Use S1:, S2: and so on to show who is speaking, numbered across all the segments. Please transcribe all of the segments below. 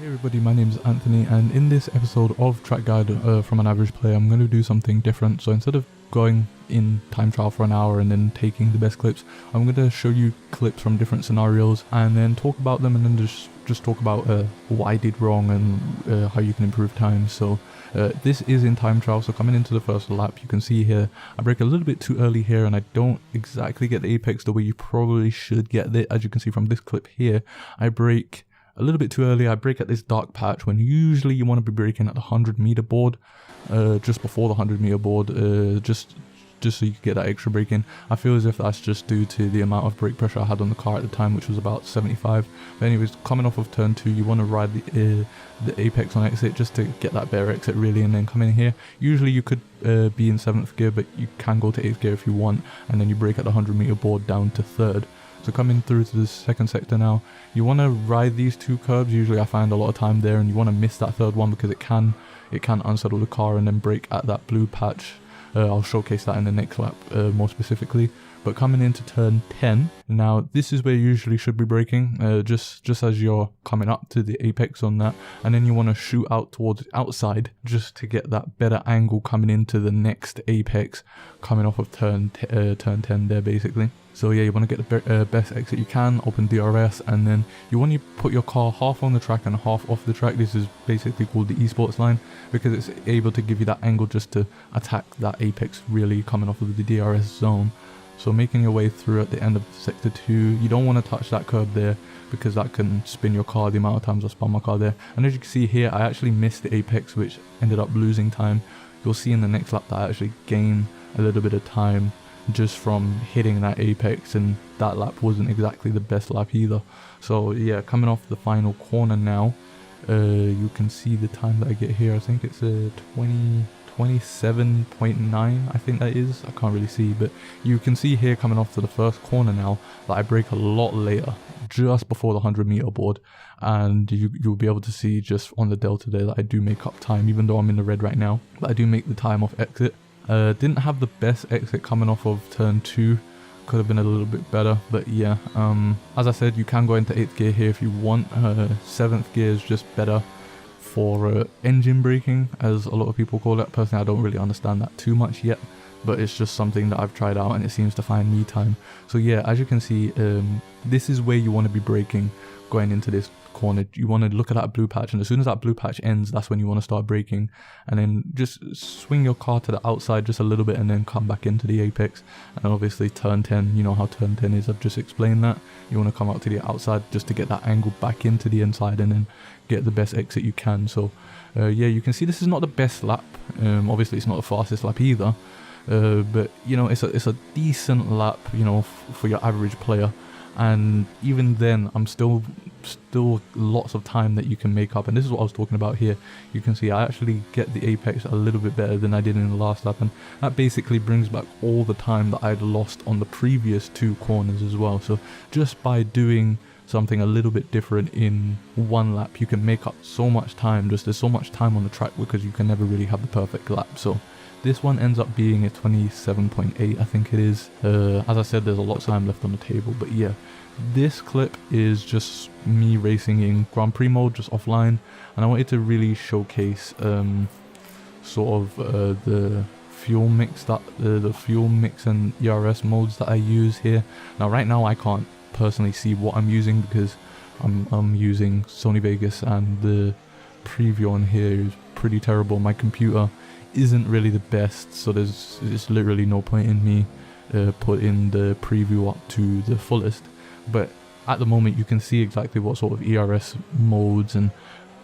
S1: Hey everybody, my name is Anthony, and in this episode of Track Guide from an average player, I'm going to do something different. So instead of going in time trial for an hour and then taking the best clips, I'm going to show you clips from different scenarios and then talk about them, and then just talk about what I did wrong and how you can improve time. So this is in time trial, so coming into the first lap, you can see here I brake a little bit too early here, and I don't exactly get the apex the way you probably should get it. As you can see from this clip here, I brake a little bit too early. I brake at this dark patch when usually you want to be braking at the 100-meter board, just before the 100-meter board, just so you can get that extra braking. I feel as if that's just due to the amount of brake pressure I had on the car at the time, which was about 75. But anyways, coming off of turn 2, you want to ride the apex on exit just to get that better exit really, and then come in here. Usually you could be in 7th gear, but you can go to 8th gear if you want, and then you brake at the 100-meter board down to 3rd. So coming through to the second sector now, you want to ride these two curbs. Usually I find a lot of time there, and you want to miss that third one because it can unsettle the car and then brake at that blue patch. I'll showcase that in the next lap more specifically. But coming into turn 10, now this is where you usually should be braking, just as you're coming up to the apex on that, and then you want to shoot out towards the outside just to get that better angle coming into the next apex, coming off of turn 10 there basically. So yeah, you want to get the best exit you can, open DRS, and then you want to put your car half on the track and half off the track. This is basically called the esports line because it's able to give you that angle just to attack that apex really coming off of the DRS zone. So making your way through at the end of sector 2, you don't want to touch that curb there because that can spin your car the amount of times I spun my car there. And as you can see here, I actually missed the apex, which ended up losing time. You'll see in the next lap that I actually gained a little bit of time just from hitting that apex, and that lap wasn't exactly the best lap either. So yeah, coming off the final corner now, you can see the time that I get here. I think it's a 27.9, I think that is. I can't really see, but you can see here coming off to the first corner now that I brake a lot later, just before the 100-meter board, and you'll be able to see just on the delta there that I do make up time, even though I'm in the red right now, but I do make the time off exit. Didn't have the best exit coming off of turn 2, could have been a little bit better, but yeah, as I said, you can go into 8th gear here if you want. 7th gear is just better for engine braking, as a lot of people call it. Personally, I don't really understand that too much yet, but it's just something that I've tried out and it seems to find me time. So yeah, as you can see, this is where you want to be braking going into this corner. You want to look at that blue patch, and as soon as that blue patch ends, that's when you want to start braking, and then just swing your car to the outside just a little bit and then come back into the apex. And obviously turn 10, you know how turn 10 is, I've just explained that. You want to come out to the outside just to get that angle back into the inside and then get the best exit you can. So yeah, you can see this is not the best lap. Obviously it's not the fastest lap either, but you know, it's a decent lap, you know, for your average player. And even then, I'm still lots of time that you can make up, and this is what I was talking about here. You can see I actually get the apex a little bit better than I did in the last lap, and that basically brings back all the time that I'd lost on the previous 2 corners as well. So just by doing something a little bit different in one lap, you can make up so much time. There's so much time on the track because you can never really have the perfect lap. So this one ends up being a 27.8, I think it is. As I said, there's a lot of time left on the table, but yeah, this clip is just me racing in Grand Prix mode, just offline, and I wanted to really showcase sort of the fuel mix and ERS modes that I use here. Now right now I can't personally see what I'm using because I'm using Sony Vegas, and the preview on here is pretty terrible. My computer isn't really the best, so there's literally no point in me putting the preview up to the fullest. But at the moment you can see exactly what sort of ERS modes and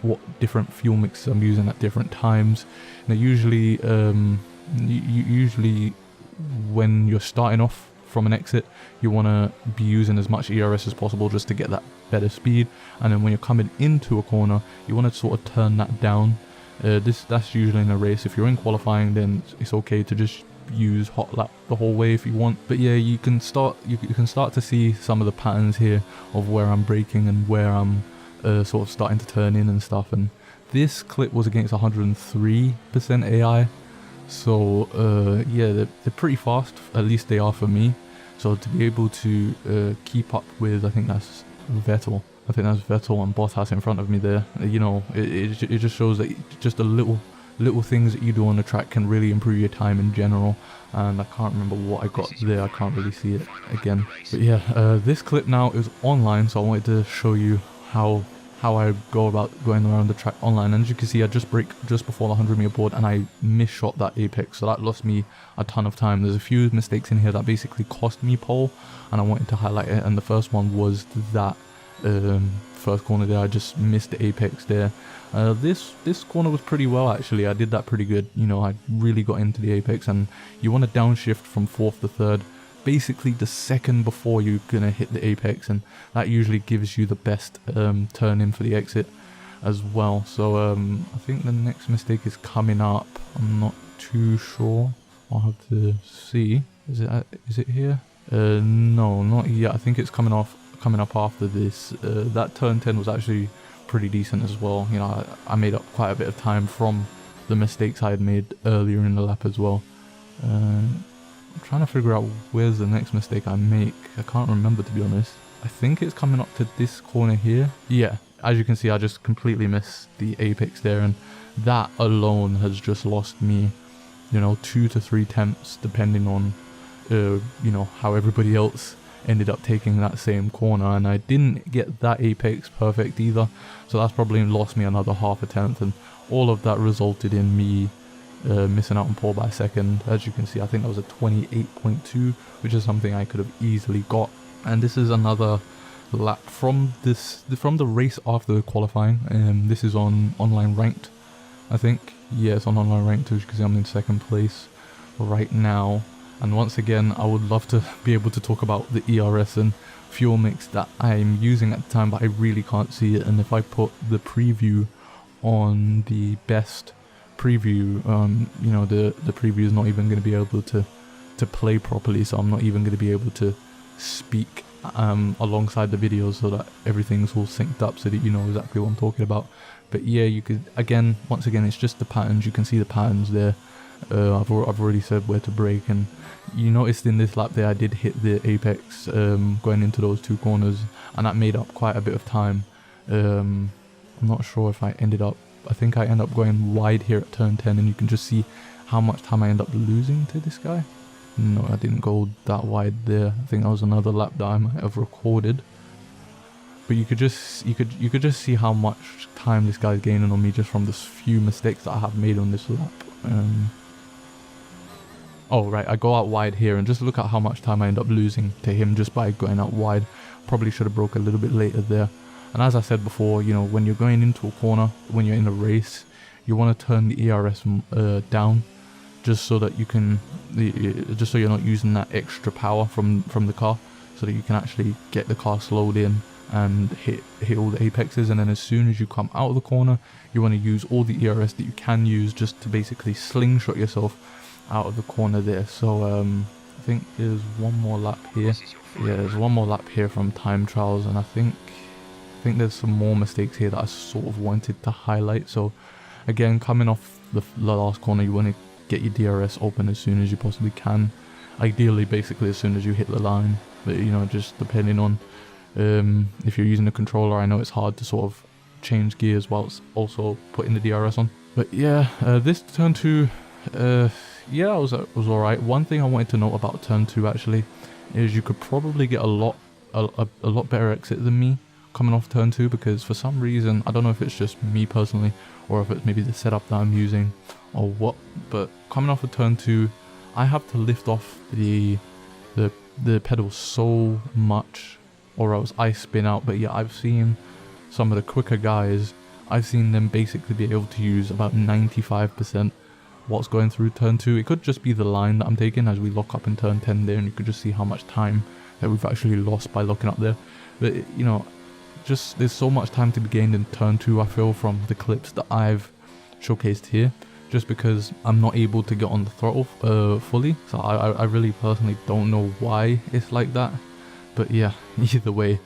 S1: what different fuel mixes I'm using at different times. Now usually usually when you're starting off from an exit, you want to be using as much ERS as possible just to get that better speed, and then when you're coming into a corner, you want to sort of turn that down. That's usually in a race. If you're in qualifying, then it's okay to just use hot lap the whole way if you want. But yeah, you can start to see some of the patterns here of where I'm braking and where I'm sort of starting to turn in and stuff. And this clip was against 103% AI, so yeah, they're pretty fast, at least they are for me. So to be able to keep up with, I think that's Vettel, I think that's Vettel and Bottas in front of me there. You know, it just shows that just a little things that you do on the track can really improve your time in general. And I can't remember what I got there, I can't really see it again. But yeah, this clip now is online, so I wanted to show you how I go about going around the track online. And as you can see, I just brake just before the 100-meter board and I misshot that apex, so that lost me a ton of time. There's a few mistakes in here that basically cost me pole, and I wanted to highlight it. And the first one was that first corner there, I just missed the apex there. This corner was pretty well, actually. I did that pretty good. You know, I really got into the apex, and you want to downshift from 4th to 3rd, basically the second before you're gonna hit the apex, and that usually gives you the best turn in for the exit as well. So I think the next mistake is coming up. I'm not too sure. I'll have to see. Is it here? No, not yet. I think it's coming up after this. That turn 10 was actually pretty decent as well. You know, I made up quite a bit of time from the mistakes I had made earlier in the lap as well. I'm trying to figure out where's the next mistake I make. I can't remember, to be honest. I think it's coming up to this corner here. Yeah, as you can see, I just completely missed the apex there, and that alone has just lost me, you know, 2 to 3 tenths, depending on you know, how everybody else ended up taking that same corner. And I didn't get that apex perfect either, so that's probably lost me another half a tenth, and all of that resulted in me missing out on pole by a second. As you can see, I think that was a 28.2, which is something I could have easily got. And this is another lap from the race after the qualifying, and this is on online ranked, I think. Yeah, it's on online ranked. As you can see, I'm in 2nd place right now. And once again, I would love to be able to talk about the ERS and fuel mix that I'm using at the time, but I really can't see it. And if I put the preview on the best preview, you know, the preview is not even going to be able to play properly, so I'm not even going to be able to speak alongside the videos, so that everything's all synced up so that you know exactly what I'm talking about. But yeah, you could, once again, it's just the patterns. You can see the patterns there. I've already said where to brake, and you noticed in this lap there I did hit the apex going into those 2 corners, and that made up quite a bit of time. I'm not sure if I think I ended up going wide here at turn 10, and you can just see how much time I end up losing to this guy. No, I didn't go that wide there. I think that was another lap that I might have recorded. But you could just see how much time this guy's gaining on me just from the few mistakes that I have made on this lap. Oh right, I go out wide here, and just look at how much time I end up losing to him just by going out wide. Probably should have broke a little bit later there. And as I said before, you know, when you're going into a corner, when you're in a race, you want to turn the ERS down, just so that you can, just so you're not using that extra power from the car, so that you can actually get the car slowed in and hit all the apexes. And then as soon as you come out of the corner, you want to use all the ERS that you can use just to basically slingshot yourself out of the corner there. So I think there's one more lap here. Yeah, there's one more lap here from time trials, and I think there's some more mistakes here that I sort of wanted to highlight. So again, coming off the last corner, you want to get your DRS open as soon as you possibly can, ideally basically as soon as you hit the line. But you know, just depending on if you're using a controller, I know it's hard to sort of change gears whilst also putting the DRS on. But yeah, this turn 2, yeah, it was alright. One thing I wanted to note about turn 2 actually is you could probably get a lot better exit than me coming off turn 2, because for some reason, I don't know if it's just me personally or if it's maybe the setup that I'm using or what, but coming off of turn 2, I have to lift off the pedal so much or else I spin out. But yeah, I've seen some of the quicker guys, I've seen them basically be able to use about 95% what's going through turn 2. It could just be the line that I'm taking as we lock up in turn 10 there, and you could just see how much time that we've actually lost by locking up there. But you know, just there's so much time to be gained in turn 2, I feel, from the clips that I've showcased here, just because I'm not able to get on the throttle fully. So I really personally don't know why it's like that. But yeah, either way,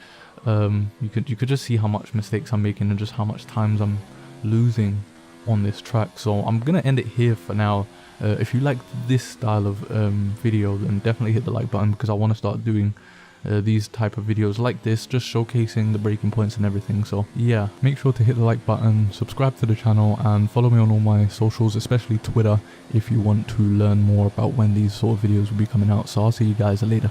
S1: you could just see how much mistakes I'm making and just how much times I'm losing on this track. So I'm gonna end it here for now. If you like this style of video, then definitely hit the like button, because I want to start doing these type of videos like this, just showcasing the breaking points and everything. So yeah, make sure to hit the like button, subscribe to the channel, and follow me on all my socials, especially Twitter, if you want to learn more about when these sort of videos will be coming out. So I'll see you guys later.